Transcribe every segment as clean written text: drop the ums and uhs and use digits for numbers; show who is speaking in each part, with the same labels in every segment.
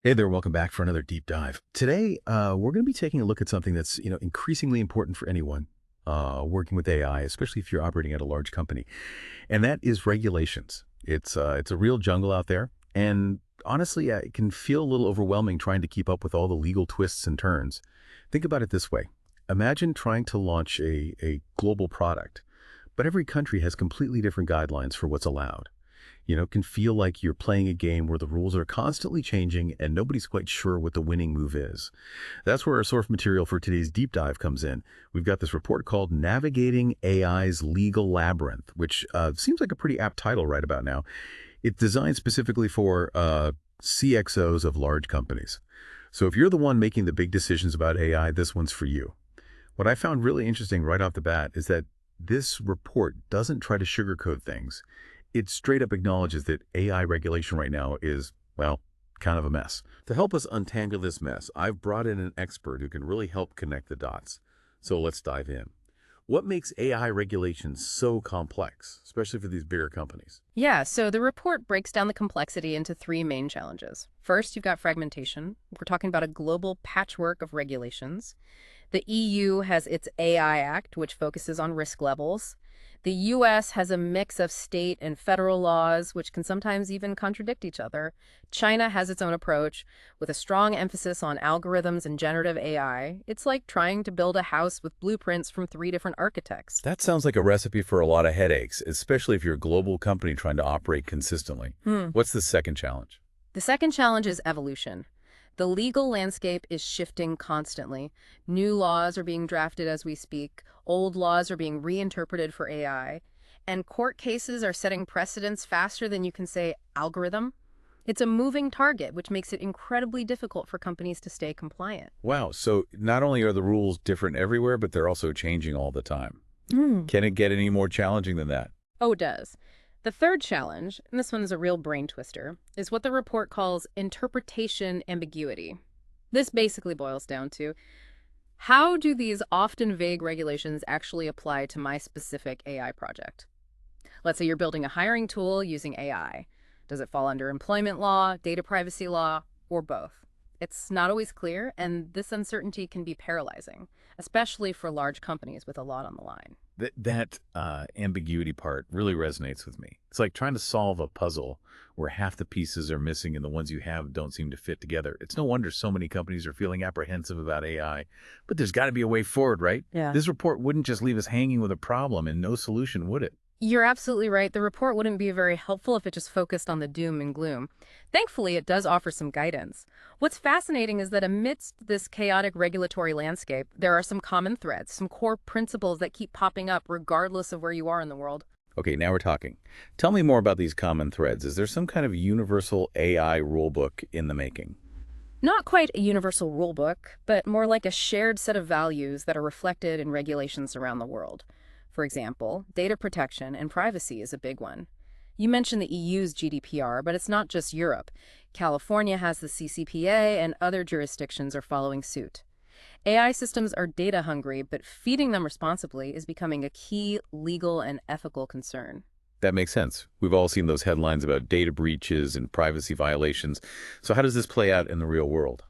Speaker 1: Hey there, welcome back for another deep dive. Today, we're going to be taking a look at something that's increasingly important for anyone working with AI, especially if you're operating at a large company, and that is regulations. It's a real jungle out there, and honestly, it can feel a little overwhelming trying to keep up with all the legal twists and turns. Think about it this way: imagine trying to launch a global product, but every country has completely different guidelines for what's allowed. It can feel like you're playing a game where the rules are constantly changing and nobody's quite sure what the winning move is. That's where our source material for today's deep dive comes in. We've got this report called Navigating AI's Legal Labyrinth, which seems like a pretty apt title right about now. It's designed specifically for CXOs of large companies. So if you're the one making the big decisions about AI, this one's for you. What I found really interesting right off the bat is that this report doesn't try to sugarcoat things. It straight up acknowledges that AI regulation right now is, well, kind of a mess. To help us untangle this mess, I've brought in an expert who can really help connect the dots. So let's dive in. What makes AI regulation so complex, especially for these bigger companies?
Speaker 2: Yeah, so the report breaks down the complexity into three main challenges. First, you've got fragmentation. We're talking about a global patchwork of regulations. The EU has its AI Act, which focuses on risk levels. The US has a mix of state and federal laws, which can sometimes even contradict each other. China has its own approach, with a strong emphasis on algorithms and generative AI. It's like trying to build a house with blueprints from three different architects.
Speaker 1: That sounds like a recipe for a lot of headaches, especially if you're a global company trying to operate consistently. What's the second challenge?
Speaker 2: The second challenge is evolution. The legal landscape is shifting constantly. New laws are being drafted as we speak. Old laws are being reinterpreted for AI. And court cases are setting precedents faster than you can say algorithm. It's a moving target, which makes it incredibly difficult for companies to stay compliant.
Speaker 1: Wow, so not only are the rules different everywhere, but they're also changing all the time.
Speaker 2: Mm.
Speaker 1: Can it get any more challenging than that?
Speaker 2: Oh, it does. The third challenge, and this one is a real brain twister, is what the report calls interpretation ambiguity. This basically boils down to how do these often vague regulations actually apply to my specific AI project? Let's say you're building a hiring tool using AI. Does it fall under employment law, data privacy law, or both? It's not always clear, and this uncertainty can be paralyzing, especially for large companies with a lot on the line.
Speaker 1: That ambiguity part really resonates with me. It's like trying to solve a puzzle where half the pieces are missing and the ones you have don't seem to fit together. It's no wonder so many companies are feeling apprehensive about AI, but there's got to be a way forward, right?
Speaker 2: Yeah.
Speaker 1: This report wouldn't just leave us hanging with a problem and no solution, would it?
Speaker 2: You're absolutely right. The report wouldn't be very helpful if it just focused on the doom and gloom. Thankfully, it does offer some guidance. What's fascinating is that amidst this chaotic regulatory landscape, there are some common threads, some core principles that keep popping up regardless of where you are in the world.
Speaker 1: Okay, now we're talking. Tell me more about these common threads. Is there some kind of universal AI rulebook in the making?
Speaker 2: Not quite a universal rule book, but more like a shared set of values that are reflected in regulations around the world. For example, data protection and privacy is a big one. You mentioned the EU's GDPR, but it's not just Europe. California has the CCPA, and other jurisdictions are following suit. AI systems are data hungry, but feeding them responsibly is becoming a key legal and ethical concern.
Speaker 1: That makes sense. We've all seen those headlines about data breaches and privacy violations. So how does this play out in the real world?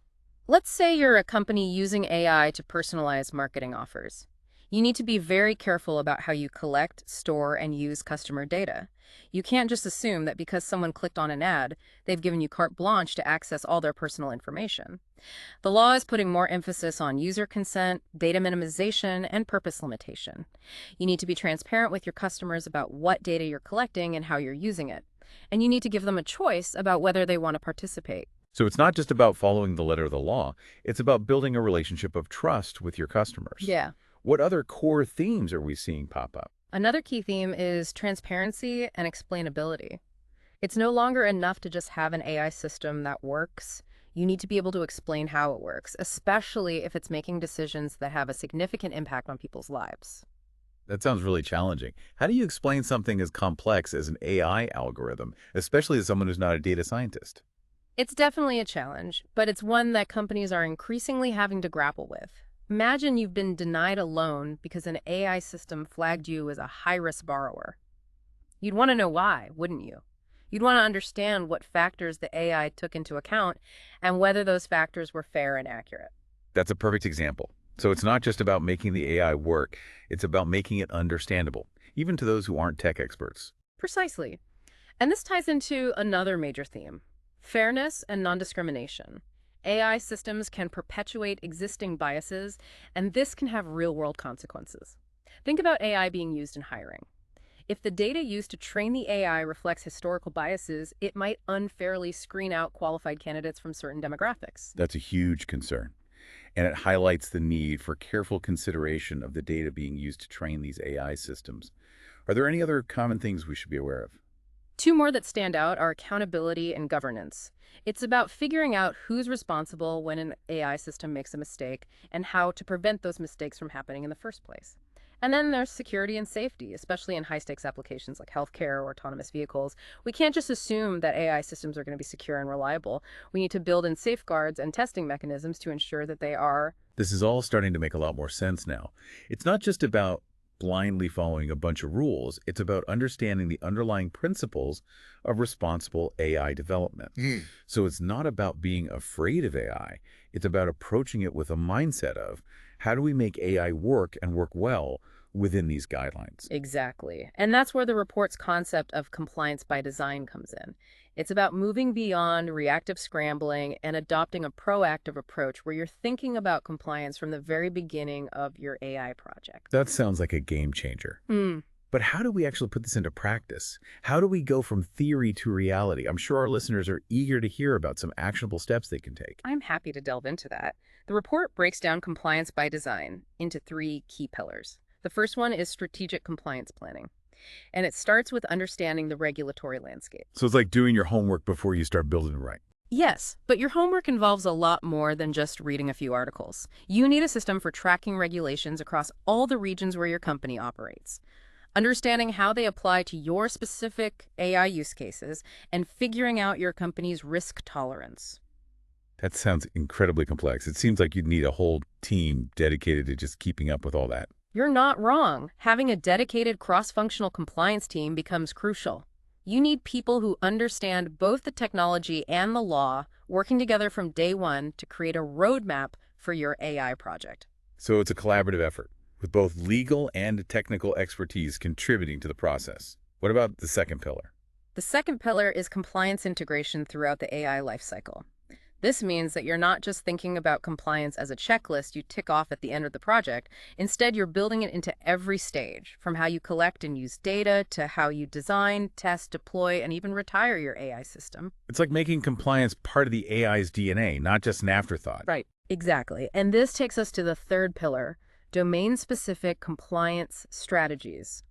Speaker 2: Let's say you're a company using AI to personalize marketing offers. You need to be very careful about how you collect, store, and use customer data. You can't just assume that because someone clicked on an ad, they've given you carte blanche to access all their personal information. The law is putting more emphasis on user consent, data minimization, and purpose limitation. You need to be transparent with your customers about what data you're collecting and how you're using it. And you need to give them a choice about whether they want to participate.
Speaker 1: So it's not just about following the letter of the law. It's about building a relationship of trust with your customers.
Speaker 2: Yeah.
Speaker 1: What other core themes are we seeing pop up?
Speaker 2: Another key theme is transparency and explainability. It's no longer enough to just have an AI system that works. You need to be able to explain how it works, especially if it's making decisions that have a significant impact on people's lives.
Speaker 1: That sounds really challenging. How do you explain something as complex as an AI algorithm, especially as someone who's not a data scientist?
Speaker 2: It's definitely a challenge, but it's one that companies are increasingly having to grapple with. Imagine you've been denied a loan because an AI system flagged you as a high-risk borrower. You'd want to know why, wouldn't you? You'd want to understand what factors the AI took into account and whether those factors were fair and accurate.
Speaker 1: That's a perfect example. So it's not just about making the AI work, it's about making it understandable, even to those who aren't tech experts.
Speaker 2: Precisely. And this ties into another major theme: fairness and non-discrimination. AI systems can perpetuate existing biases, and this can have real-world consequences. Think about AI being used in hiring. If the data used to train the AI reflects historical biases, it might unfairly screen out qualified candidates from certain demographics.
Speaker 1: That's a huge concern. And it highlights the need for careful consideration of the data being used to train these AI systems. Are there any other common things we should be aware of?
Speaker 2: Two more that stand out are accountability and governance. It's about figuring out who's responsible when an AI system makes a mistake and how to prevent those mistakes from happening in the first place. And then there's security and safety, especially in high-stakes applications like healthcare or autonomous vehicles. We can't just assume that AI systems are going to be secure and reliable. We need to build in safeguards and testing mechanisms to ensure that they are.
Speaker 1: This is all starting to make a lot more sense now. It's not just about blindly following a bunch of rules. It's about understanding the underlying principles of responsible AI development. So it's not about being afraid of AI. It's about approaching it with a mindset of how do we make AI work and work well within these guidelines.
Speaker 2: Exactly. And that's where the report's concept of compliance by design comes in. It's about moving beyond reactive scrambling and adopting a proactive approach where you're thinking about compliance from the very beginning of your AI project.
Speaker 1: That sounds like a game changer. But how do we actually put this into practice? How do we go from theory to reality? I'm sure our listeners are eager to hear about some actionable steps they can take.
Speaker 2: I'm happy to delve into that. The report breaks down compliance by design into three key pillars. The first one is strategic compliance planning, and it starts with understanding the regulatory landscape.
Speaker 1: So it's like doing your homework before you start building it right.
Speaker 2: Yes, but your homework involves a lot more than just reading a few articles. You need a system for tracking regulations across all the regions where your company operates, understanding how they apply to your specific AI use cases, and figuring out your company's risk tolerance.
Speaker 1: That sounds incredibly complex. It seems like you'd need a whole team dedicated to just keeping up with all that.
Speaker 2: You're not wrong. Having a dedicated cross-functional compliance team becomes crucial. You need people who understand both the technology and the law, working together from day one to create a roadmap for your AI project.
Speaker 1: So it's a collaborative effort, with both legal and technical expertise contributing to the process. What about the second pillar?
Speaker 2: The second pillar is compliance integration throughout the AI lifecycle. This means that you're not just thinking about compliance as a checklist you tick off at the end of the project. Instead, you're building it into every stage, from how you collect and use data to how you design, test, deploy, and even retire your AI system.
Speaker 1: It's like making compliance part of the AI's DNA, not just an afterthought.
Speaker 2: Right. Exactly. And this takes us to the third pillar: domain-specific compliance strategies.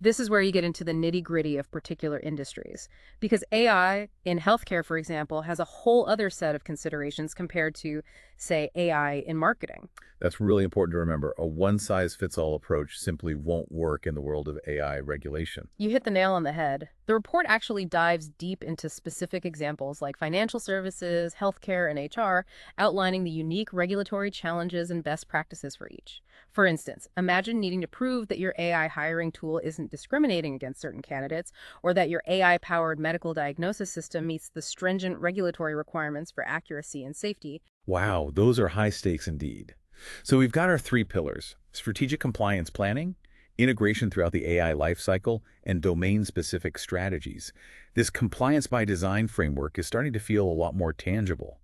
Speaker 2: This is where you get into the nitty-gritty of particular industries, because AI in healthcare, for example, has a whole other set of considerations compared to, say, AI in marketing.
Speaker 1: That's really important to remember. A one-size-fits-all approach simply won't work in the world of AI regulation.
Speaker 2: You hit the nail on the head. The report actually dives deep into specific examples like financial services, healthcare, and HR, outlining the unique regulatory challenges and best practices for each. For instance, imagine needing to prove that your AI hiring tool isn't discriminating against certain candidates, or that your AI-powered medical diagnosis system meets the stringent regulatory requirements for accuracy and safety.
Speaker 1: Wow, those are high stakes indeed. So we've got our three pillars: strategic compliance planning, integration throughout the AI lifecycle, and domain-specific strategies. This compliance by design framework is starting to feel a lot more tangible.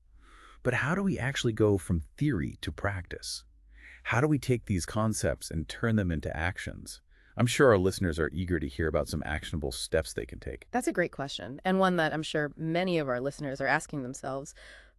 Speaker 1: But how do we actually go from theory to practice? How do we take these concepts and turn them into actions? I'm sure our listeners are eager to hear about some actionable steps they can take.
Speaker 2: That's a great question, and one that I'm sure many of our listeners are asking themselves.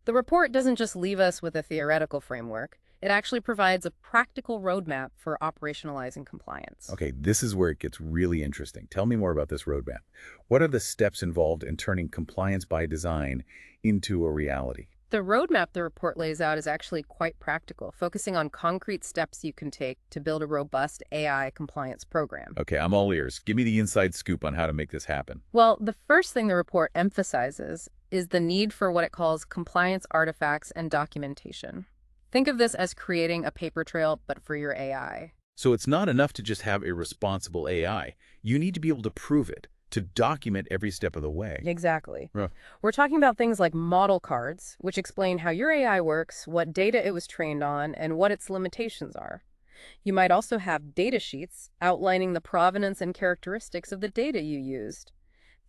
Speaker 2: The report doesn't just leave us with a theoretical framework. It actually provides a practical roadmap for operationalizing compliance.
Speaker 1: Okay, this is where it gets really interesting. Tell me more about this roadmap. What are the steps involved in turning compliance by design into a reality?
Speaker 2: The roadmap the report lays out is actually quite practical, focusing on concrete steps you can take to build a robust AI compliance program.
Speaker 1: Okay, I'm all ears. Give me the inside scoop on how to make this happen.
Speaker 2: Well, the first thing the report emphasizes is the need for what it calls compliance artifacts and documentation. Think of this as creating a paper trail, but for your AI.
Speaker 1: So it's not enough to just have a responsible AI. You need to be able to prove it, to document every step of the way.
Speaker 2: Exactly.
Speaker 1: Huh.
Speaker 2: We're talking about things like model cards, which explain how your AI works, what data it was trained on, and what its limitations are. You might also have data sheets outlining the provenance and characteristics of the data you used.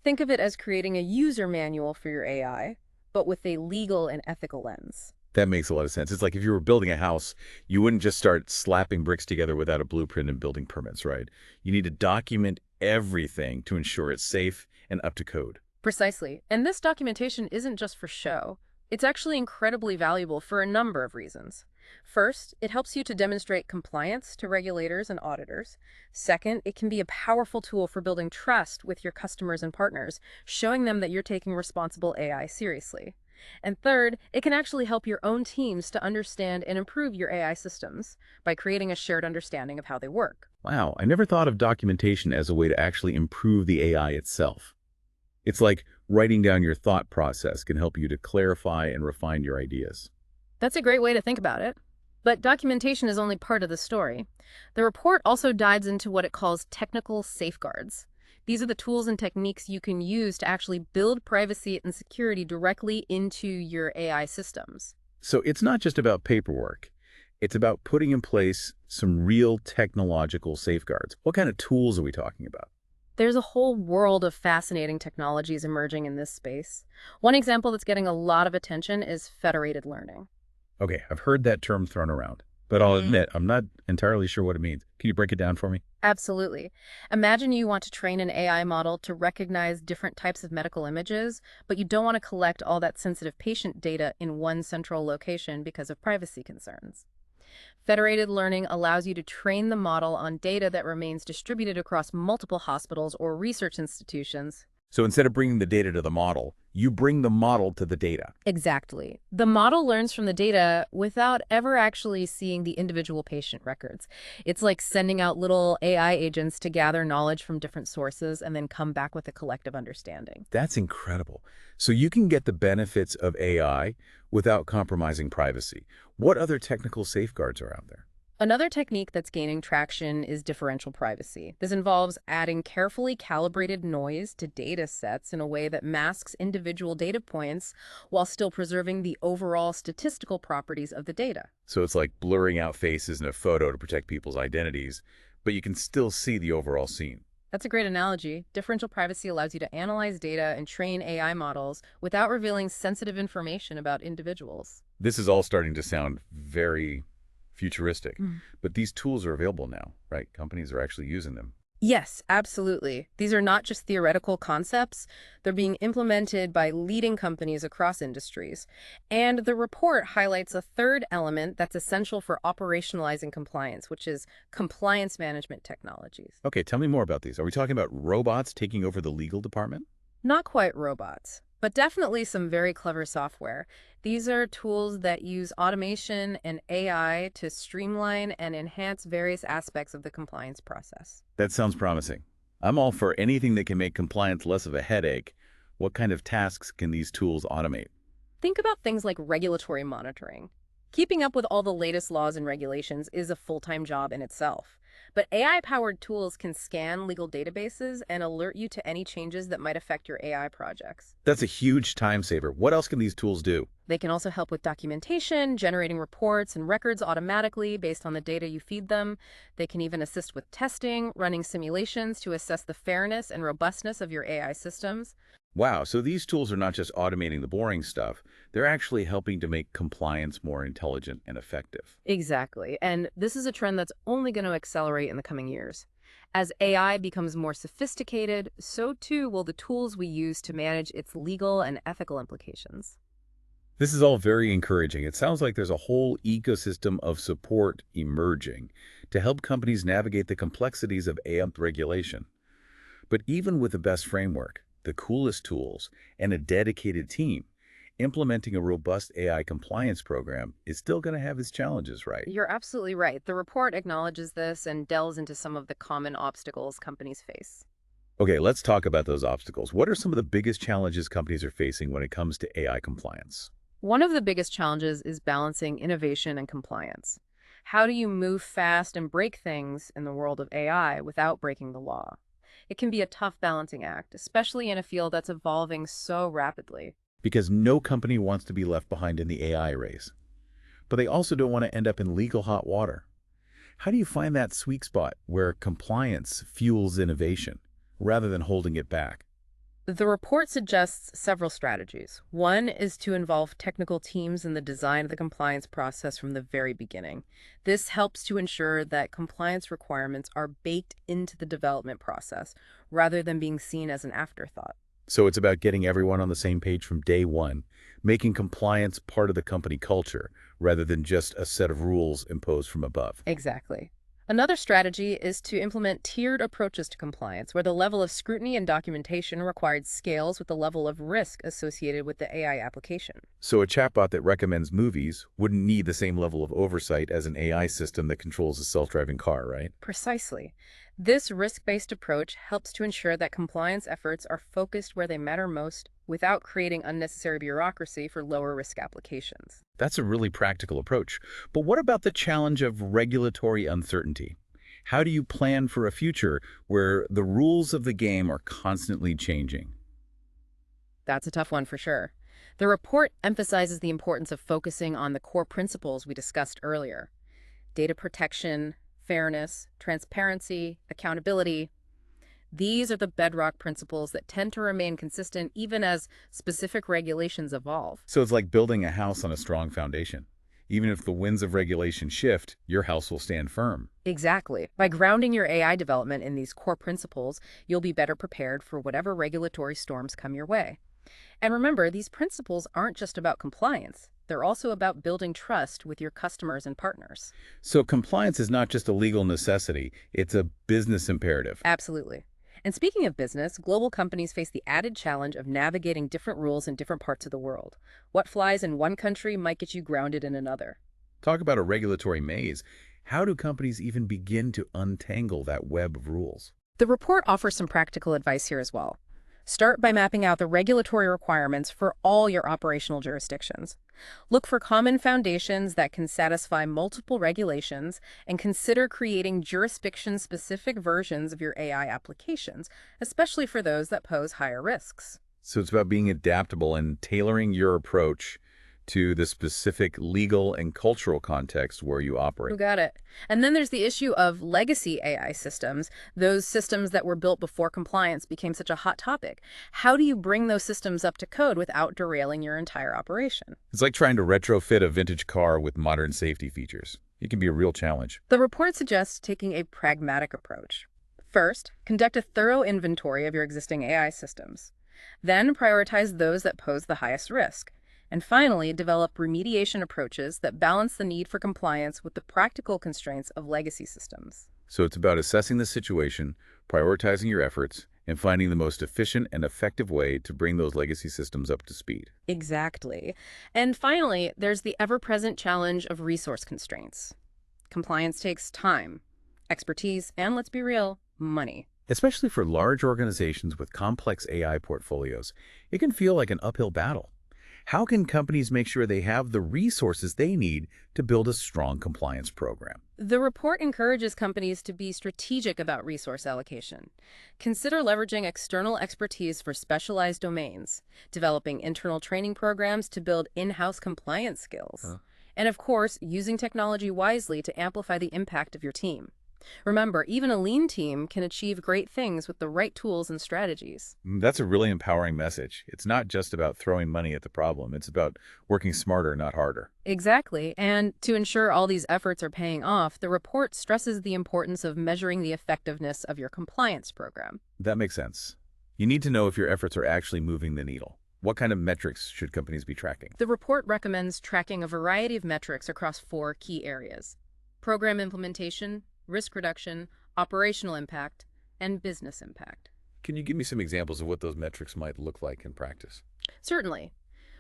Speaker 2: Think of it as creating a user manual for your AI, but with a legal and ethical lens.
Speaker 1: That makes a lot of sense. It's like if you were building a house, you wouldn't just start slapping bricks together without a blueprint and building permits, right? You need to document everything to ensure it's safe and up to code.
Speaker 2: Precisely. And this documentation isn't just for show. It's actually incredibly valuable for a number of reasons. First, it helps you to demonstrate compliance to regulators and auditors. Second, it can be a powerful tool for building trust with your customers and partners, showing them that you're taking responsible AI seriously. And third, it can actually help your own teams to understand and improve your AI systems by creating a shared understanding of how they work.
Speaker 1: Wow, I never thought of documentation as a way to actually improve the AI itself. It's like writing down your thought process can help you to clarify and refine your ideas.
Speaker 2: That's a great way to think about it. But documentation is only part of the story. The report also dives into what it calls technical safeguards. These are the tools and techniques you can use to actually build privacy and security directly into your AI systems.
Speaker 1: So it's not just about paperwork. It's about putting in place some real technological safeguards. What kind of tools are we talking about?
Speaker 2: There's a whole world of fascinating technologies emerging in this space. One example that's getting a lot of attention is federated learning.
Speaker 1: Okay, I've heard that term thrown around, but I'll admit I'm not entirely sure what it means. Can you break it down for me?
Speaker 2: Absolutely. Imagine you want to train an AI model to recognize different types of medical images, but you don't want to collect all that sensitive patient data in one central location because of privacy concerns. Federated learning allows you to train the model on data that remains distributed across multiple hospitals or research institutions.
Speaker 1: So instead of bringing the data to the model, you bring the model to the data.
Speaker 2: Exactly. The model learns from the data without ever actually seeing the individual patient records. It's like sending out little AI agents to gather knowledge from different sources and then come back with a collective understanding.
Speaker 1: That's incredible. So you can get the benefits of AI without compromising privacy. What other technical safeguards are out there?
Speaker 2: Another technique that's gaining traction is differential privacy. This involves adding carefully calibrated noise to data sets in a way that masks individual data points while still preserving the overall statistical properties of the data.
Speaker 1: So it's like blurring out faces in a photo to protect people's identities, but you can still see the overall scene.
Speaker 2: That's a great analogy. Differential privacy allows you to analyze data and train AI models without revealing sensitive information about individuals.
Speaker 1: This is all starting to sound very futuristic, but these tools are available now, right? Companies are actually using them.
Speaker 2: Yes, absolutely. These are not just theoretical concepts. They're being implemented by leading companies across industries. And the report highlights a third element that's essential for operationalizing compliance, which is compliance management technologies.
Speaker 1: Okay, tell me more about these. Are we talking about robots taking over the legal department?
Speaker 2: Not quite robots, but definitely some very clever software. These are tools that use automation and AI to streamline and enhance various aspects of the compliance process.
Speaker 1: That sounds promising. I'm all for anything that can make compliance less of a headache. What kind of tasks can these tools automate?
Speaker 2: Think about things like regulatory monitoring. Keeping up with all the latest laws and regulations is a full-time job in itself. But AI-powered tools can scan legal databases and alert you to any changes that might affect your AI projects.
Speaker 1: That's a huge time saver. What else can these tools do?
Speaker 2: They can also help with documentation, generating reports and records automatically based on the data you feed them. They can even assist with testing, running simulations to assess the fairness and robustness of your AI systems.
Speaker 1: Wow, so these tools are not just automating the boring stuff, they're actually helping to make compliance more intelligent and effective.
Speaker 2: Exactly. And this is a trend that's only going to accelerate in the coming years. As AI becomes more sophisticated, so too will the tools we use to manage its legal and ethical implications.
Speaker 1: This is all very encouraging. It sounds like there's a whole ecosystem of support emerging to help companies navigate the complexities of AI regulation. But even with the best framework, the coolest tools, and a dedicated team, implementing a robust AI compliance program is still going to have its challenges, right?
Speaker 2: You're absolutely right. The report acknowledges this and delves into some of the common obstacles companies face.
Speaker 1: Okay, let's talk about those obstacles. What are some of the biggest challenges companies are facing when it comes to AI compliance?
Speaker 2: One of the biggest challenges is balancing innovation and compliance. How do you move fast and break things in the world of AI without breaking the law? It can be a tough balancing act, especially in a field that's evolving so rapidly.
Speaker 1: Because no company wants to be left behind in the AI race. But they also don't want to end up in legal hot water. How do you find that sweet spot where compliance fuels innovation rather than holding it back?
Speaker 2: The report suggests several strategies. One is to involve technical teams in the design of the compliance process from the very beginning. This helps to ensure that compliance requirements are baked into the development process rather than being seen as an afterthought.
Speaker 1: So it's about getting everyone on the same page from day one, making compliance part of the company culture rather than just a set of rules imposed from above.
Speaker 2: Exactly. Another strategy is to implement tiered approaches to compliance, where the level of scrutiny and documentation required scales with the level of risk associated with the AI application.
Speaker 1: So a chatbot that recommends movies wouldn't need the same level of oversight as an AI system that controls a self-driving car, right?
Speaker 2: Precisely. This risk-based approach helps to ensure that compliance efforts are focused where they matter most without creating unnecessary bureaucracy for lower-risk applications.
Speaker 1: That's a really practical approach. But what about the challenge of regulatory uncertainty? How do you plan for a future where the rules of the game are constantly changing?
Speaker 2: That's a tough one for sure. The report emphasizes the importance of focusing on the core principles we discussed earlier: data protection, fairness, transparency, accountability. These are the bedrock principles that tend to remain consistent even as specific regulations evolve.
Speaker 1: So it's like building a house on a strong foundation. Even if the winds of regulation shift, your house will stand firm.
Speaker 2: Exactly. By grounding your AI development in these core principles, you'll be better prepared for whatever regulatory storms come your way. And remember, these principles aren't just about compliance. They're also about building trust with your customers and partners.
Speaker 1: So compliance is not just a legal necessity, it's a business imperative.
Speaker 2: Absolutely. And speaking of business, global companies face the added challenge of navigating different rules in different parts of the world. What flies in one country might get you grounded in another.
Speaker 1: Talk about a regulatory maze. How do companies even begin to untangle that web of rules?
Speaker 2: The report offers some practical advice here as well. Start by mapping out the regulatory requirements for all your operational jurisdictions. Look for common foundations that can satisfy multiple regulations, and consider creating jurisdiction-specific versions of your AI applications, especially for those that pose higher risks.
Speaker 1: So it's about being adaptable and tailoring your approach to the specific legal and cultural context where you
Speaker 2: You
Speaker 1: operate.
Speaker 2: got it. And then there's the issue of legacy AI systems, those systems that were built before compliance became such a hot topic. How do you bring those systems up to code without derailing your entire operation?
Speaker 1: It's like trying to retrofit a vintage car with modern safety features. It can be a real challenge.
Speaker 2: The report suggests taking a pragmatic approach. First, conduct a thorough inventory of your existing AI systems. Then prioritize those that pose the highest risk. And finally, develop remediation approaches that balance the need for compliance with the practical constraints of legacy systems.
Speaker 1: So it's about assessing the situation, prioritizing your efforts, and finding the most efficient and effective way to bring those legacy systems up to speed.
Speaker 2: Exactly. And finally, there's the ever-present challenge of resource constraints. Compliance takes time, expertise, and let's be real, money.
Speaker 1: Especially for large organizations with complex AI portfolios, it can feel like an uphill battle. How can companies make sure they have the resources they need to build a strong compliance program?
Speaker 2: The report encourages companies to be strategic about resource allocation. Consider leveraging external expertise for specialized domains, developing internal training programs to build in-house compliance skills, and of course, using technology wisely to amplify the impact of your team. Remember, even a lean team can achieve great things with the right tools and strategies.
Speaker 1: That's a really empowering message. It's not just about throwing money at the problem. It's about working smarter, not harder.
Speaker 2: Exactly. And to ensure all these efforts are paying off, the report stresses the importance of measuring the effectiveness of your compliance program.
Speaker 1: That makes sense. You need to know if your efforts are actually moving the needle. What kind of metrics should companies be tracking?
Speaker 2: The report recommends tracking a variety of metrics across 4 key areas: program implementation, risk reduction, operational impact, and business impact.
Speaker 1: Can you give me some examples of what those metrics might look like in practice?
Speaker 2: Certainly.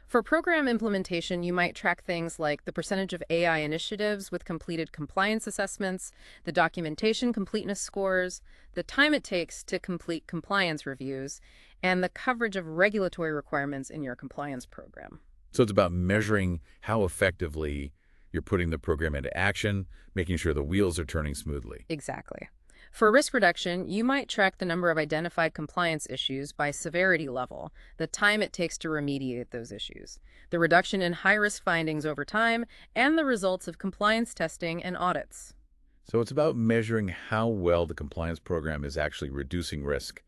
Speaker 2: For program implementation, you might track things like the percentage of AI initiatives with completed compliance assessments, the documentation completeness scores, the time it takes to complete compliance reviews, and the coverage of regulatory requirements in your compliance program.
Speaker 1: So it's about measuring how effectively you're putting the program into action, making sure the wheels are turning smoothly.
Speaker 2: Exactly. For risk reduction, you might track the number of identified compliance issues by severity level, the time it takes to remediate those issues, the reduction in high-risk findings over time, and the results of compliance testing and audits.
Speaker 1: So it's about measuring how well the compliance program is actually reducing risk,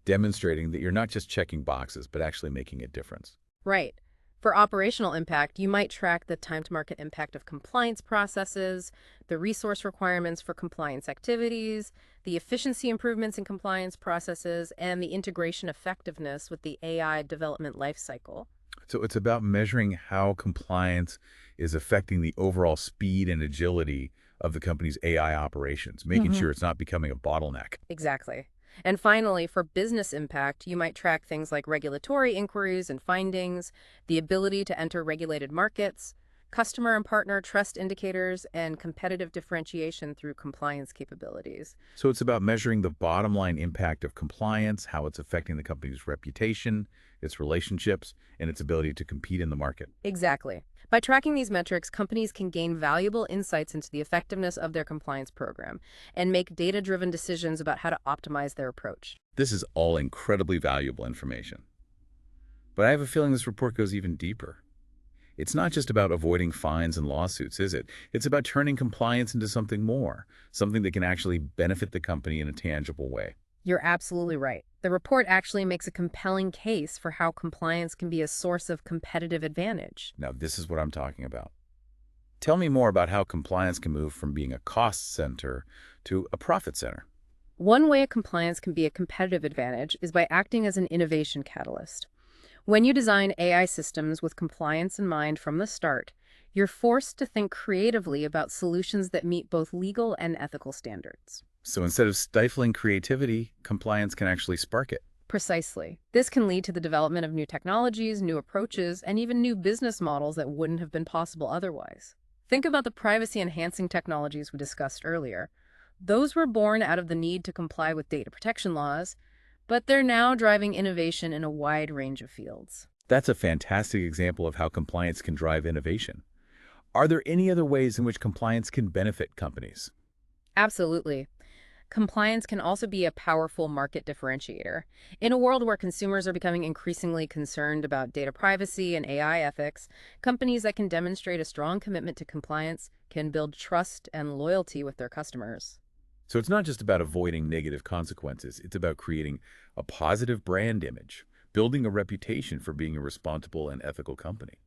Speaker 1: demonstrating that you're not just checking boxes, but actually making a difference.
Speaker 2: Right. For operational impact, you might track the time to market impact of compliance processes, the resource requirements for compliance activities, the efficiency improvements in compliance processes, and the integration effectiveness with the AI development lifecycle.
Speaker 1: So it's about measuring how compliance is affecting the overall speed and agility of the company's AI operations, making
Speaker 2: Mhm.
Speaker 1: sure it's not becoming a bottleneck.
Speaker 2: Exactly. And finally, for business impact, you might track things like regulatory inquiries and findings, the ability to enter regulated markets, customer and partner trust indicators, and competitive differentiation through compliance capabilities.
Speaker 1: So it's about measuring the bottom line impact of compliance, how it's affecting the company's reputation, its relationships, and its ability to compete in the market.
Speaker 2: Exactly. By tracking these metrics, companies can gain valuable insights into the effectiveness of their compliance program and make data-driven decisions about how to optimize their approach.
Speaker 1: This is all incredibly valuable information. But I have a feeling this report goes even deeper. It's not just about avoiding fines and lawsuits, is it? It's about turning compliance into something more, something that can actually benefit the company in a tangible way.
Speaker 2: You're absolutely right. The report actually makes a compelling case for how compliance can be a source of competitive advantage.
Speaker 1: Now, this is what I'm talking about. Tell me more about how compliance can move from being a cost center to a profit center.
Speaker 2: One way compliance can be a competitive advantage is by acting as an innovation catalyst. When you design AI systems with compliance in mind from the start, you're forced to think creatively about solutions that meet both legal and ethical standards.
Speaker 1: So instead of stifling creativity, compliance can actually spark it.
Speaker 2: Precisely. This can lead to the development of new technologies, new approaches, and even new business models that wouldn't have been possible otherwise. Think about the privacy-enhancing technologies we discussed earlier. Those were born out of the need to comply with data protection laws, but they're now driving innovation in a wide range of fields.
Speaker 1: That's a fantastic example of how compliance can drive innovation. Are there any other ways in which compliance can benefit companies?
Speaker 2: Absolutely. Compliance can also be a powerful market differentiator. In a world where consumers are becoming increasingly concerned about data privacy and AI ethics, companies that can demonstrate a strong commitment to compliance can build trust and loyalty with their customers.
Speaker 1: So it's not just about avoiding negative consequences. It's about creating a positive brand image, building a reputation for being a responsible and ethical company.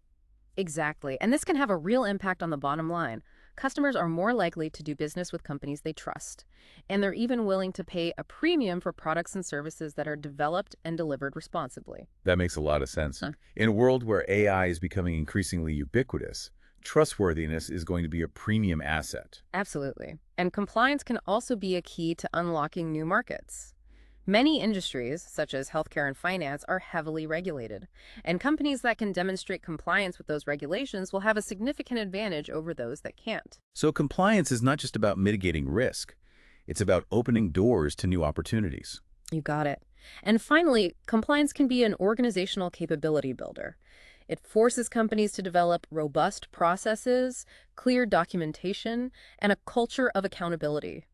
Speaker 2: Exactly. And this can have a real impact on the bottom line. Customers are more likely to do business with companies they trust, and they're even willing to pay a premium for products and services that are developed and delivered responsibly.
Speaker 1: That makes a lot of sense.
Speaker 2: Huh.
Speaker 1: In a world where AI is becoming increasingly ubiquitous, trustworthiness is going to be a premium asset.
Speaker 2: Absolutely. And compliance can also be a key to unlocking new markets. Many industries, such as healthcare and finance, are heavily regulated, and companies that can demonstrate compliance with those regulations will have a significant advantage over those that can't.
Speaker 1: So compliance is not just about mitigating risk. It's about opening doors to new opportunities.
Speaker 2: You got it. And finally, compliance can be an organizational capability builder. It forces companies to develop robust processes, clear documentation, and a culture of accountability.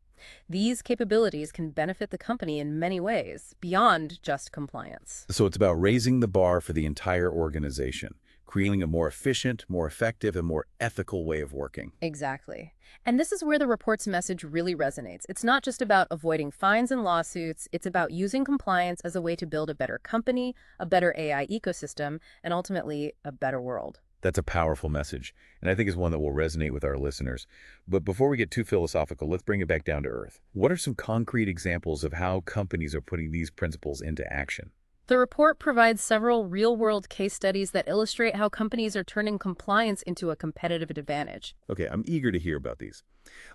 Speaker 2: These capabilities can benefit the company in many ways, beyond just compliance.
Speaker 1: So it's about raising the bar for the entire organization, creating a more efficient, more effective, and more ethical way of working.
Speaker 2: Exactly. And this is where the report's message really resonates. It's not just about avoiding fines and lawsuits, it's about using compliance as a way to build a better company, a better AI ecosystem, and ultimately a better world.
Speaker 1: That's a powerful message, and I think it's one that will resonate with our listeners. But before we get too philosophical, let's bring it back down to earth. What are some concrete examples of how companies are putting these principles into action?
Speaker 2: The report provides several real-world case studies that illustrate how companies are turning compliance into a competitive advantage.
Speaker 1: Okay, I'm eager to hear about these.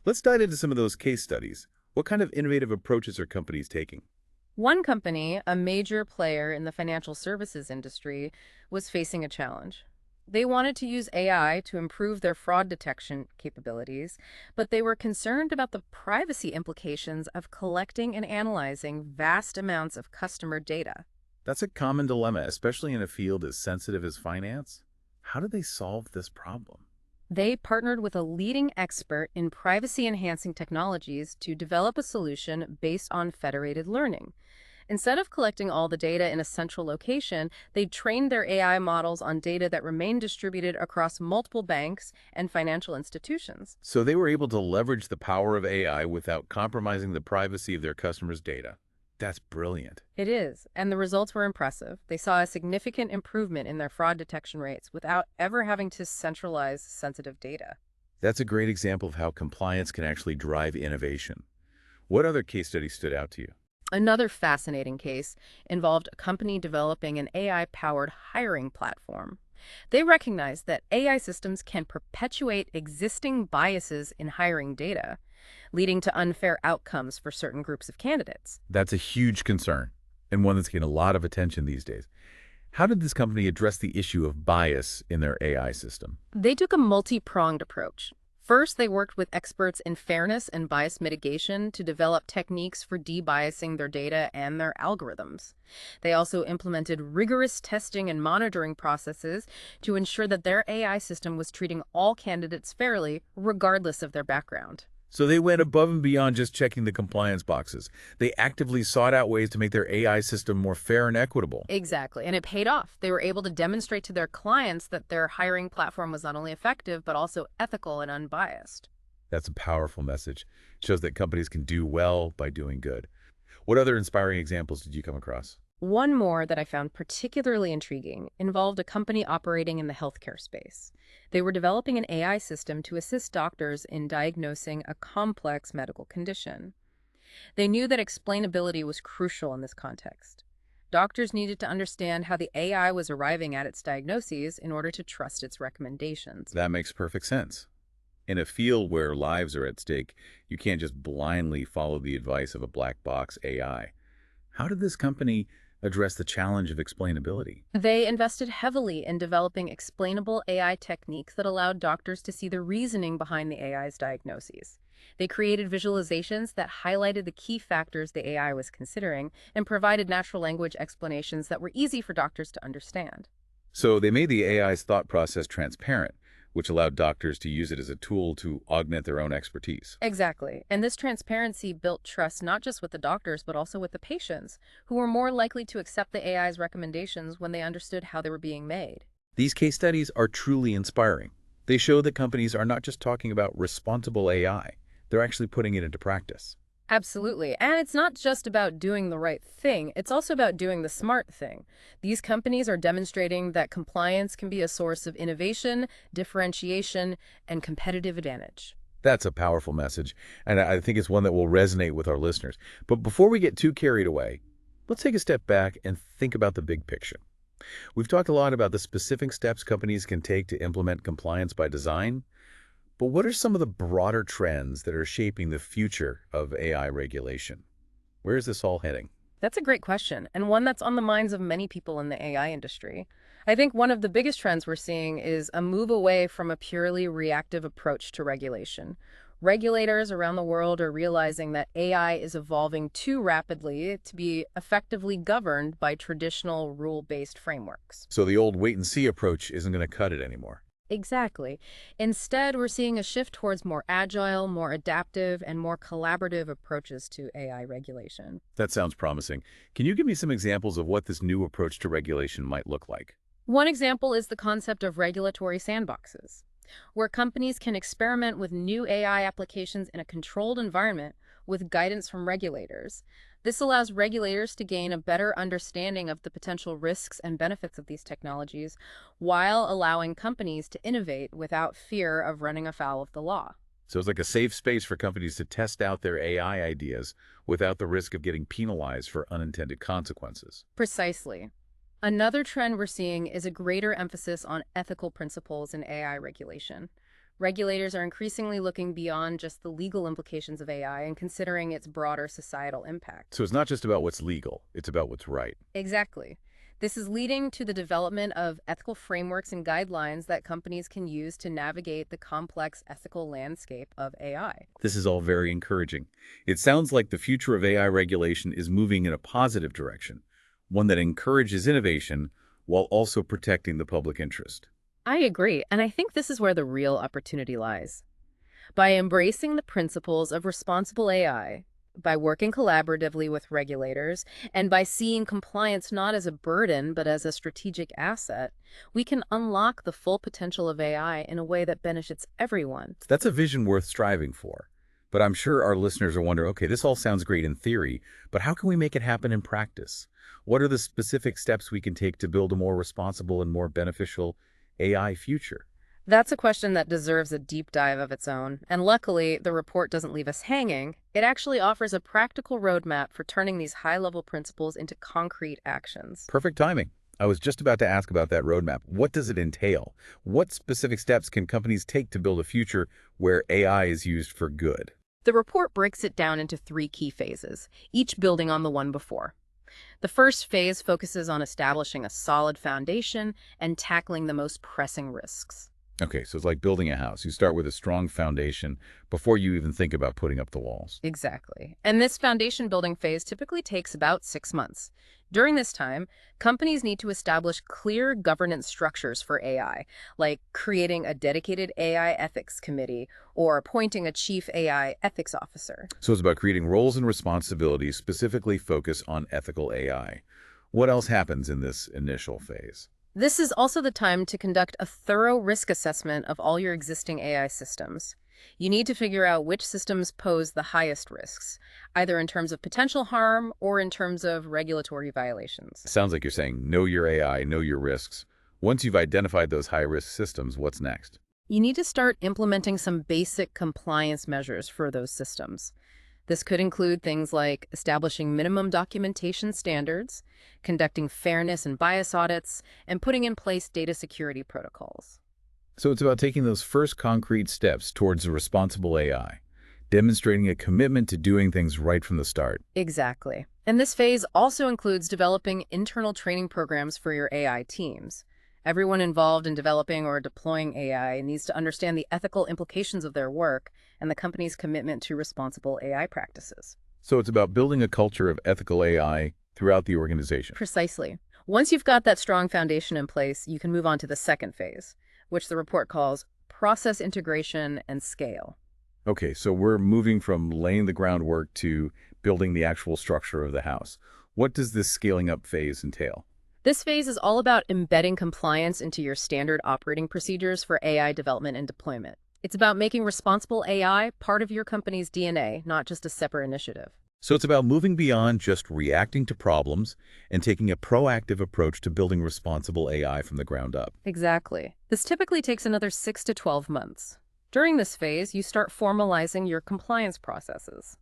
Speaker 1: Let's dive into some of those case studies. What kind of innovative approaches are companies taking?
Speaker 2: One company, a major player in the financial services industry, was facing a challenge. They wanted to use AI to improve their fraud detection capabilities, but they were concerned about the privacy implications of collecting and analyzing vast amounts of customer data.
Speaker 1: That's a common dilemma, especially in a field as sensitive as finance. How do they solve this problem?
Speaker 2: They partnered with a leading expert in privacy-enhancing technologies to develop a solution based on federated learning. Instead of collecting all the data in a central location, they trained their AI models on data that remained distributed across multiple banks and financial institutions.
Speaker 1: So they were able to leverage the power of AI without compromising the privacy of their customers' data. That's brilliant.
Speaker 2: It is, and the results were impressive. They saw a significant improvement in their fraud detection rates without ever having to centralize sensitive data.
Speaker 1: That's a great example of how compliance can actually drive innovation. What other case studies stood out to you?
Speaker 2: Another fascinating case involved a company developing an AI-powered hiring platform. They recognized that AI systems can perpetuate existing biases in hiring data, leading to unfair outcomes for certain groups of candidates.
Speaker 1: That's a huge concern, and one that's getting a lot of attention these days. How did this company address the issue of bias in their AI system?
Speaker 2: They took a multi-pronged approach. First, they worked with experts in fairness and bias mitigation to develop techniques for debiasing their data and their algorithms. They also implemented rigorous testing and monitoring processes to ensure that their AI system was treating all candidates fairly, regardless of their background.
Speaker 1: So they went above and beyond just checking the compliance boxes. They actively sought out ways to make their AI system more fair and equitable.
Speaker 2: Exactly, and it paid off. They were able to demonstrate to their clients that their hiring platform was not only effective, but also ethical and unbiased.
Speaker 1: That's a powerful message. It shows that companies can do well by doing good. What other inspiring examples did you come across?
Speaker 2: One more that I found particularly intriguing involved a company operating in the healthcare space. They were developing an AI system to assist doctors in diagnosing a complex medical condition. They knew that explainability was crucial in this context. Doctors needed to understand how the AI was arriving at its diagnoses in order to trust its recommendations.
Speaker 1: That makes perfect sense. In a field where lives are at stake, you can't just blindly follow the advice of a black box AI. How did this company address the challenge of explainability?
Speaker 2: They invested heavily in developing explainable AI techniques that allowed doctors to see the reasoning behind the AI's diagnoses. They created visualizations that highlighted the key factors the AI was considering and provided natural language explanations that were easy for doctors to understand.
Speaker 1: So they made the AI's thought process transparent, which allowed doctors to use it as a tool to augment their own expertise.
Speaker 2: Exactly. And this transparency built trust not just with the doctors, but also with the patients, who were more likely to accept the AI's recommendations when they understood how they were being made.
Speaker 1: These case studies are truly inspiring. They show that companies are not just talking about responsible AI, they're actually putting it into practice.
Speaker 2: Absolutely. And it's not just about doing the right thing, it's also about doing the smart thing. These companies are demonstrating that compliance can be a source of innovation, differentiation, and competitive advantage.
Speaker 1: That's a powerful message, and I think it's one that will resonate with our listeners. But before we get too carried away, let's take a step back and think about the big picture. We've talked a lot about the specific steps companies can take to implement compliance by design, but what are some of the broader trends that are shaping the future of AI regulation? Where is this all heading?
Speaker 2: That's a great question, and one that's on the minds of many people in the AI industry. I think one of the biggest trends we're seeing is a move away from a purely reactive approach to regulation. Regulators around the world are realizing that AI is evolving too rapidly to be effectively governed by traditional rule-based frameworks.
Speaker 1: So the old wait-and-see approach isn't going to cut it anymore.
Speaker 2: Exactly. Instead, we're seeing a shift towards more agile, more adaptive, and more collaborative approaches to AI regulation.
Speaker 1: That sounds promising. Can you give me some examples of what this new approach to regulation might look like?
Speaker 2: One example is the concept of regulatory sandboxes, where companies can experiment with new AI applications in a controlled environment with guidance from regulators. This allows regulators to gain a better understanding of the potential risks and benefits of these technologies while allowing companies to innovate without fear of running afoul of the law.
Speaker 1: So it's like a safe space for companies to test out their AI ideas without the risk of getting penalized for unintended consequences.
Speaker 2: Precisely. Another trend we're seeing is a greater emphasis on ethical principles in AI regulation. Regulators are increasingly looking beyond just the legal implications of AI and considering its broader societal impact.
Speaker 1: So it's not just about what's legal, it's about what's right.
Speaker 2: Exactly. This is leading to the development of ethical frameworks and guidelines that companies can use to navigate the complex ethical landscape of AI.
Speaker 1: This is all very encouraging. It sounds like the future of AI regulation is moving in a positive direction, one that encourages innovation while also protecting the public interest.
Speaker 2: I agree, and I think this is where the real opportunity lies. By embracing the principles of responsible AI, by working collaboratively with regulators, and by seeing compliance not as a burden but as a strategic asset, we can unlock the full potential of AI in a way that benefits everyone.
Speaker 1: That's a vision worth striving for. But I'm sure our listeners are wondering, okay, this all sounds great in theory, but how can we make it happen in practice? What are the specific steps we can take to build a more responsible and more beneficial AI future?
Speaker 2: That's a question that deserves a deep dive of its own, and luckily, the report doesn't leave us hanging. It actually offers a practical roadmap for turning these high-level principles into concrete actions.
Speaker 1: Perfect timing. I was just about to ask about that roadmap. What does it entail? What specific steps can companies take to build a future where AI is used for good?
Speaker 2: The report breaks it down into three key phases, each building on the one before. The first phase focuses on establishing a solid foundation and tackling the most pressing risks.
Speaker 1: Okay, so it's like building a house. You start with a strong foundation before you even think about putting up the walls.
Speaker 2: Exactly. And this foundation building phase typically takes about 6 months. During this time, companies need to establish clear governance structures for AI, like creating a dedicated AI ethics committee or appointing a chief AI ethics officer.
Speaker 1: So it's about creating roles and responsibilities specifically focused on ethical AI. What else happens in this initial phase?
Speaker 2: This is also the time to conduct a thorough risk assessment of all your existing AI systems. You need to figure out which systems pose the highest risks, either in terms of potential harm or in terms of regulatory violations.
Speaker 1: Sounds like you're saying know your AI, know your risks. Once you've identified those high-risk systems, what's next?
Speaker 2: You need to start implementing some basic compliance measures for those systems. This could include things like establishing minimum documentation standards, conducting fairness and bias audits, and putting in place data security protocols.
Speaker 1: So it's about taking those first concrete steps towards a responsible AI, demonstrating a commitment to doing things right from the start.
Speaker 2: Exactly. And this phase also includes developing internal training programs for your AI teams. Everyone involved in developing or deploying AI needs to understand the ethical implications of their work and the company's commitment to responsible AI practices.
Speaker 1: So it's about building a culture of ethical AI throughout the organization.
Speaker 2: Precisely. Once you've got that strong foundation in place, you can move on to the second phase, which the report calls process integration and scale.
Speaker 1: Okay, so we're moving from laying the groundwork to building the actual structure of the house. What does this scaling up phase entail?
Speaker 2: This phase is all about embedding compliance into your standard operating procedures for AI development and deployment. It's about making responsible AI part of your company's DNA, not just a separate initiative.
Speaker 1: So it's about moving beyond just reacting to problems and taking a proactive approach to building responsible AI from the ground up.
Speaker 2: Exactly. This typically takes another 6 to 12 months. During this phase, you start formalizing your compliance processes.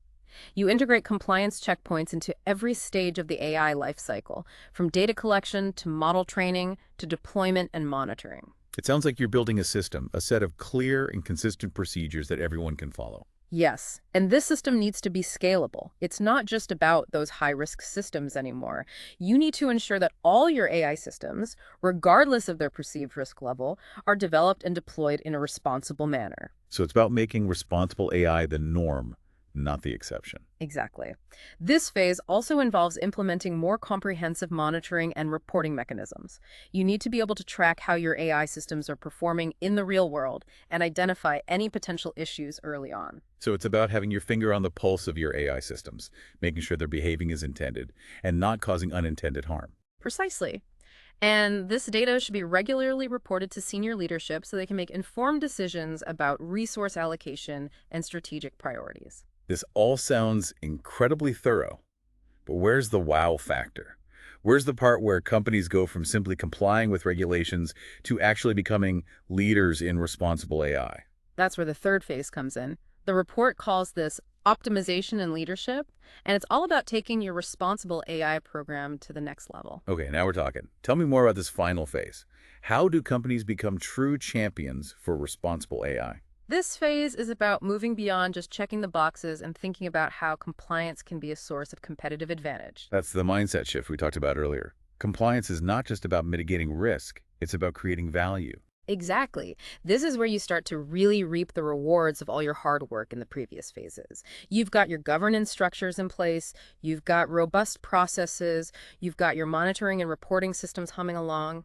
Speaker 2: You integrate compliance checkpoints into every stage of the AI lifecycle, from data collection to model training to deployment and monitoring.
Speaker 1: It sounds like you're building a system, a set of clear and consistent procedures that everyone can follow.
Speaker 2: Yes, and this system needs to be scalable. It's not just about those high-risk systems anymore. You need to ensure that all your AI systems, regardless of their perceived risk level, are developed and deployed in a responsible manner.
Speaker 1: So it's about making responsible AI the norm, not the exception.
Speaker 2: Exactly. This phase also involves implementing more comprehensive monitoring and reporting mechanisms. You need to be able to track how your AI systems are performing in the real world and identify any potential issues early on.
Speaker 1: So it's about having your finger on the pulse of your AI systems, making sure they're behaving as intended and not causing unintended harm.
Speaker 2: Precisely. And this data should be regularly reported to senior leadership so they can make informed decisions about resource allocation and strategic priorities.
Speaker 1: This all sounds incredibly thorough, but where's the wow factor? Where's the part where companies go from simply complying with regulations to actually becoming leaders in responsible AI?
Speaker 2: That's where the third phase comes in. The report calls this optimization and leadership, and it's all about taking your responsible AI program to the next level.
Speaker 1: Okay, now we're talking. Tell me more about this final phase. How do companies become true champions for responsible AI?
Speaker 2: This phase is about moving beyond just checking the boxes and thinking about how compliance can be a source of competitive advantage.
Speaker 1: That's the mindset shift we talked about earlier. Compliance is not just about mitigating risk, it's about creating value.
Speaker 2: Exactly. This is where you start to really reap the rewards of all your hard work in the previous phases. You've got your governance structures in place, you've got robust processes, you've got your monitoring and reporting systems humming along.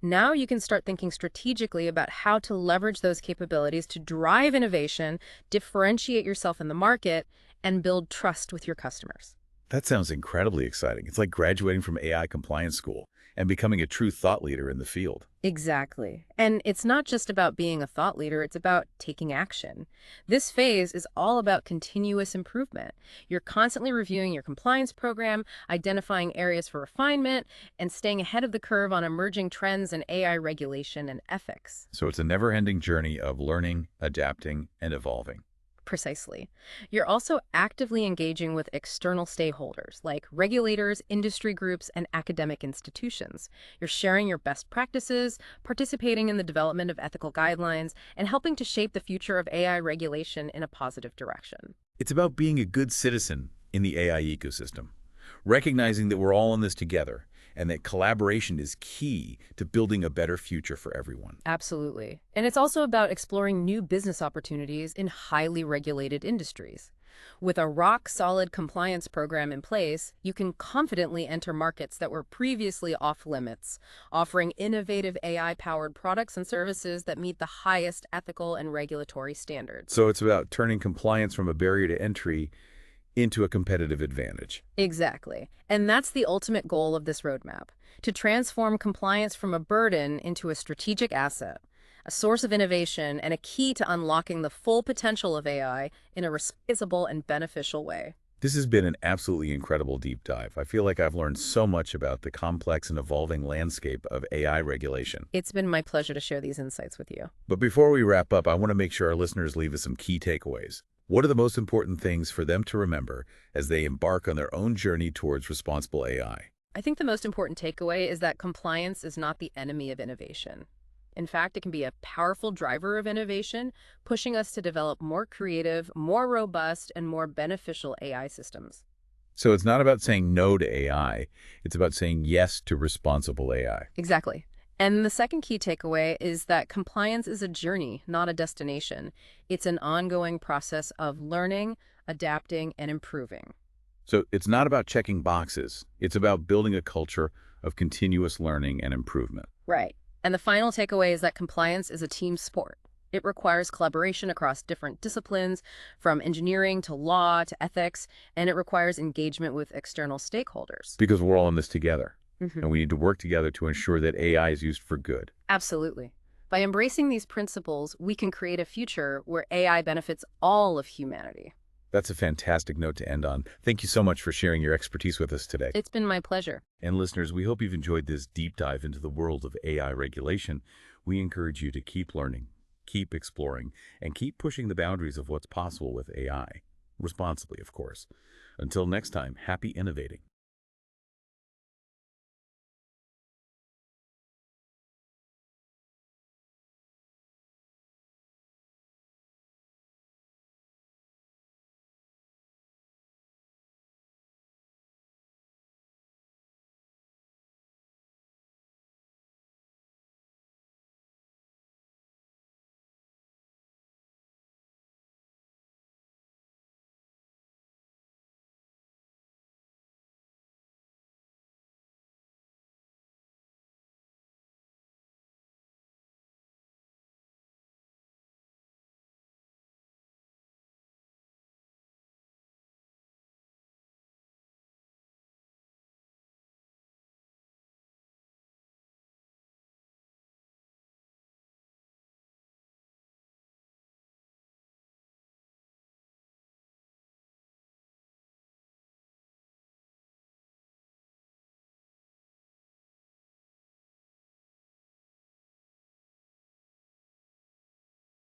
Speaker 2: Now you can start thinking strategically about how to leverage those capabilities to drive innovation, differentiate yourself in the market, and build trust with your customers.
Speaker 1: That sounds incredibly exciting. It's like graduating from AI compliance school and becoming a true thought leader in the field.
Speaker 2: Exactly. And it's not just about being a thought leader, it's about taking action. This phase is all about continuous improvement. You're constantly reviewing your compliance program, identifying areas for refinement, and staying ahead of the curve on emerging trends in AI regulation and ethics.
Speaker 1: So it's a never-ending journey of learning, adapting, and evolving.
Speaker 2: Precisely. You're also actively engaging with external stakeholders like regulators, industry groups, and academic institutions. You're sharing your best practices, participating in the development of ethical guidelines, and helping to shape the future of AI regulation in a positive direction.
Speaker 1: It's about being a good citizen in the AI ecosystem, recognizing that we're all in this together and that collaboration is key to building a better future for everyone.
Speaker 2: Absolutely. And it's also about exploring new business opportunities in highly regulated industries. With a rock-solid compliance program in place, you can confidently enter markets that were previously off limits, offering innovative AI-powered products and services that meet the highest ethical and regulatory standards.
Speaker 1: So it's about turning compliance from a barrier to entry into a competitive advantage.
Speaker 2: Exactly. And that's the ultimate goal of this roadmap, to transform compliance from a burden into a strategic asset, a source of innovation, and a key to unlocking the full potential of AI in a responsible and beneficial way.
Speaker 1: This has been an absolutely incredible deep dive. I feel like I've learned so much about the complex and evolving landscape of AI regulation.
Speaker 2: It's been my pleasure to share these insights with you.
Speaker 1: But before we wrap up, I want to make sure our listeners leave us some key takeaways. What are the most important things for them to remember as they embark on their own journey towards responsible AI?
Speaker 2: I think the most important takeaway is that compliance is not the enemy of innovation. In fact, it can be a powerful driver of innovation, pushing us to develop more creative, more robust, and more beneficial AI systems.
Speaker 1: So it's not about saying no to AI. It's about saying yes to responsible AI.
Speaker 2: Exactly. And the second key takeaway is that compliance is a journey, not a destination. It's an ongoing process of learning, adapting, and improving.
Speaker 1: So it's not about checking boxes. It's about building a culture of continuous learning and improvement.
Speaker 2: Right. And the final takeaway is that compliance is a team sport. It requires collaboration across different disciplines, from engineering to law to ethics, and it requires engagement with external stakeholders.
Speaker 1: Because we're all in this together.
Speaker 2: Mhm.
Speaker 1: And we need to work together to ensure that AI is used for good.
Speaker 2: Absolutely. By embracing these principles, we can create a future where AI benefits all of humanity.
Speaker 1: That's a fantastic note to end on. Thank you so much for sharing your expertise with us today.
Speaker 2: It's been my pleasure.
Speaker 1: And listeners, we hope you've enjoyed this deep dive into the world of AI regulation. We encourage you to keep learning, keep exploring, and keep pushing the boundaries of what's possible with AI. Responsibly, of course. Until next time, happy innovating.